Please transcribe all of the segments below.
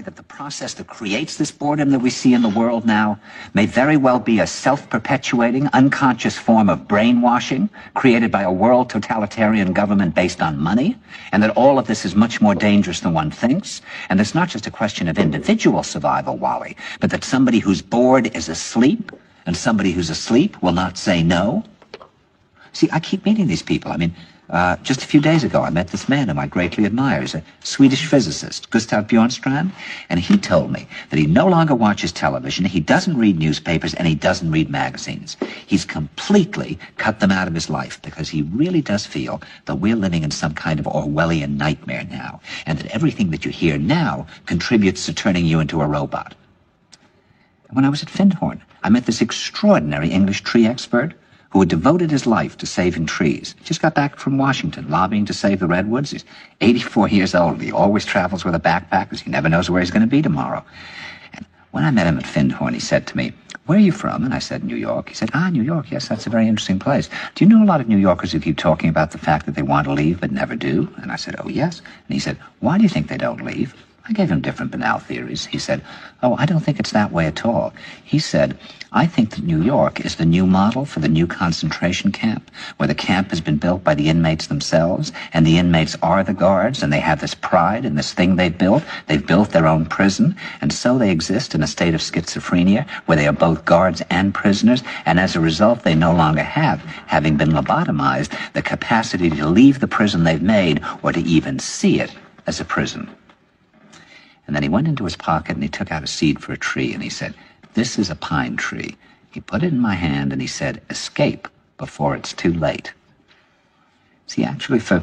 that the process that creates this boredom that we see in the world now may very well be a self-perpetuating, unconscious form of brainwashing created by a world totalitarian government based on money, and that all of this is much more dangerous than one thinks, and it's not just a question of individual survival, Wally, but that somebody who's bored is asleep, and somebody who's asleep will not say no. See, I keep meeting these people. I mean, just a few days ago, I met this man whom I greatly admire. He's a Swedish physicist, Gustav Bjornstrand, and he told me that he no longer watches television, he doesn't read newspapers, and he doesn't read magazines. He's completely cut them out of his life because he really does feel that we're living in some kind of Orwellian nightmare now, and that everything that you hear now contributes to turning you into a robot. When I was at Findhorn, I met this extraordinary English tree expert who had devoted his life to saving trees. Just got back from Washington, lobbying to save the redwoods. He's 84 years old. He always travels with a backpack because he never knows where he's going to be tomorrow. And when I met him at Findhorn, he said to me, "Where are you from?" And I said, "New York." He said, "New York, yes, that's a very interesting place. Do you know a lot of New Yorkers who keep talking about the fact that they want to leave but never do?" And I said, "Oh, yes." And he said, "Why do you think they don't leave?" I gave him different banal theories. He said, "Oh, I don't think it's that way at all." He said, "I think that New York is the new model for the new concentration camp, where the camp has been built by the inmates themselves, and the inmates are the guards, and they have this pride in this thing they've built. They've built their own prison, and so they exist in a state of schizophrenia, where they are both guards and prisoners, and as a result, they no longer have, having been lobotomized, the capacity to leave the prison they've made, or to even see it as a prison." And then he went into his pocket and he took out a seed for a tree and he said, "This is a pine tree." He put it in my hand and he said, "Escape before it's too late." See, actually for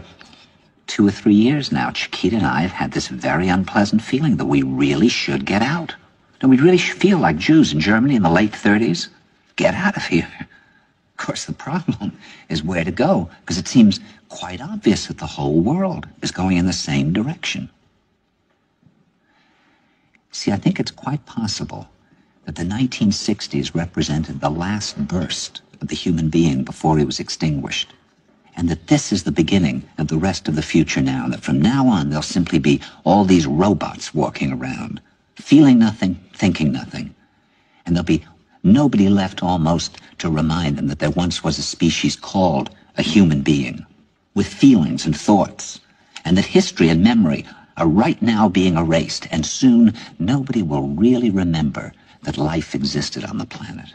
2 or 3 years now, Chiquita and I have had this very unpleasant feeling that we really should get out. And we really feel like Jews in Germany in the late 30s. Get out of here. Of course, the problem is where to go, because it seems quite obvious that the whole world is going in the same direction. See, I think it's quite possible that the 1960s represented the last burst of the human being before he was extinguished, and that this is the beginning of the rest of the future now, and that from now on there'll simply be all these robots walking around, feeling nothing, thinking nothing, and there'll be nobody left almost to remind them that there once was a species called a human being, with feelings and thoughts, and that history and memory are right now being erased, and soon nobody will really remember that life existed on the planet.